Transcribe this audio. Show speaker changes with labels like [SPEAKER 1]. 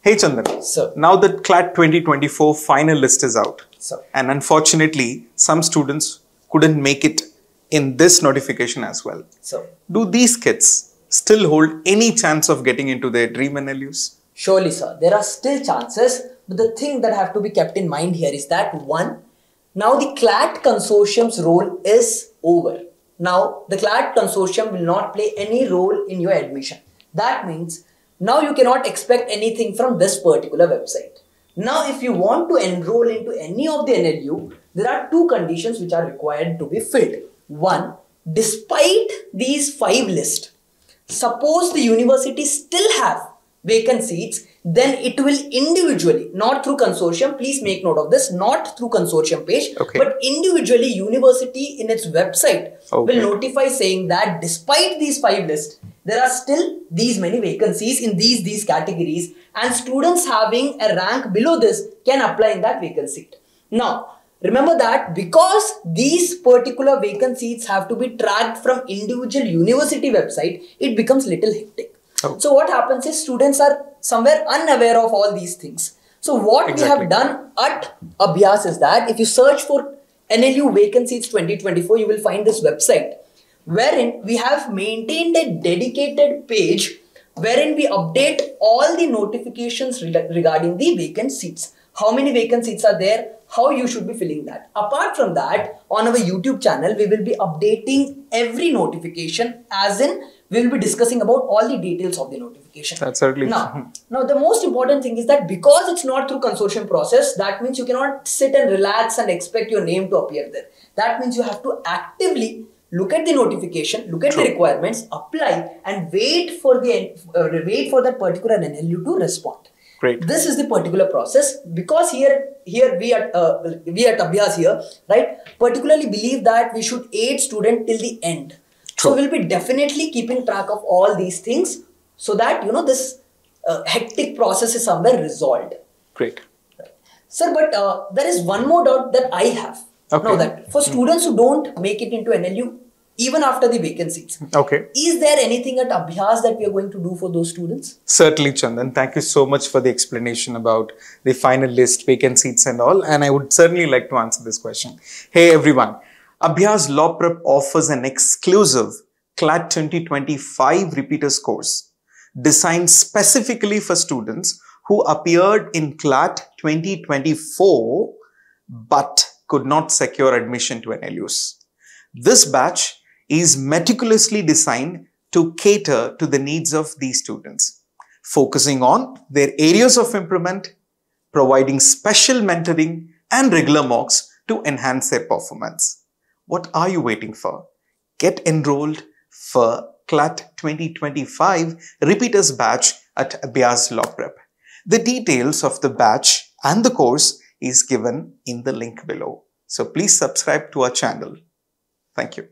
[SPEAKER 1] Hey Chandan,
[SPEAKER 2] Sir.
[SPEAKER 1] Now the CLAT 2024 final list is out.
[SPEAKER 2] Sir.
[SPEAKER 1] And unfortunately, some students couldn't make it in this notification as well.
[SPEAKER 2] Sir.
[SPEAKER 1] Do these kids still hold any chance of getting into their dream NLUs?
[SPEAKER 2] Surely, sir. There are still chances, but the thing that have to be kept in mind here is that one, now the CLAT consortium's role is over. Now, the CLAT consortium will not play any role in your admission. That means now you cannot expect anything from this particular website. Now, if you want to enroll into any of the NLU, there are two conditions which are required to be filled. One, despite these 5 lists, suppose the university still have vacant seats, then it will individually, not through consortium, please make note of this, not through consortium page, but individually university in its website will notify saying that despite these 5 lists, there are still these many vacancies in these categories, and students having a rank below this can apply in that vacant seat. Now, remember that because these particular vacant seats have to be tracked from individual university website, it becomes little hectic. So what happens is students are somewhere unaware of all these things. So what we have done at Abhyaas is that if you search for NLU Vacant Seats 2024, you will find this website wherein we have maintained a dedicated page wherein we update all the notifications regarding the vacant seats. How many vacant seats are there? How you should be filling that. Apart from that, on our YouTube channel, we will be updating every notification, as in we will be discussing about all the details of the notification.
[SPEAKER 1] That's certainly
[SPEAKER 2] now the most important thing is that because it's not through consortium process, that means you cannot sit and relax and expect your name to appear there. That means you have to actively look at the notification, look at the requirements, apply, and wait for that particular NLU to respond.
[SPEAKER 1] Great.
[SPEAKER 2] This is the particular process, because here we at Abhyaas here, right, particularly believe that we should aid student till the end. So we'll be definitely keeping track of all these things so that this hectic process is somewhere resolved.
[SPEAKER 1] Great.
[SPEAKER 2] Right. Sir, but there is one more doubt that I have. Now that for students who don't make it into NLU even after the vacant seats, is there anything at Abhyaas that we are going to do for those students?
[SPEAKER 1] Certainly, Chandan. Thank you so much for the explanation about the final list, vacant seats and all. And I would certainly like to answer this question. Hey everyone, Abhyaas LawPrep offers an exclusive CLAT 2025 repeaters course designed specifically for students who appeared in CLAT 2024 but could not secure admission to NLUs. This batch is meticulously designed to cater to the needs of these students, focusing on their areas of improvement, providing special mentoring and regular mocks to enhance their performance. What are you waiting for? Get enrolled for CLAT 2025 repeaters batch at Abhyaas LawPrep. The details of the batch and the course is given in the link below. So please subscribe to our channel. Thank you.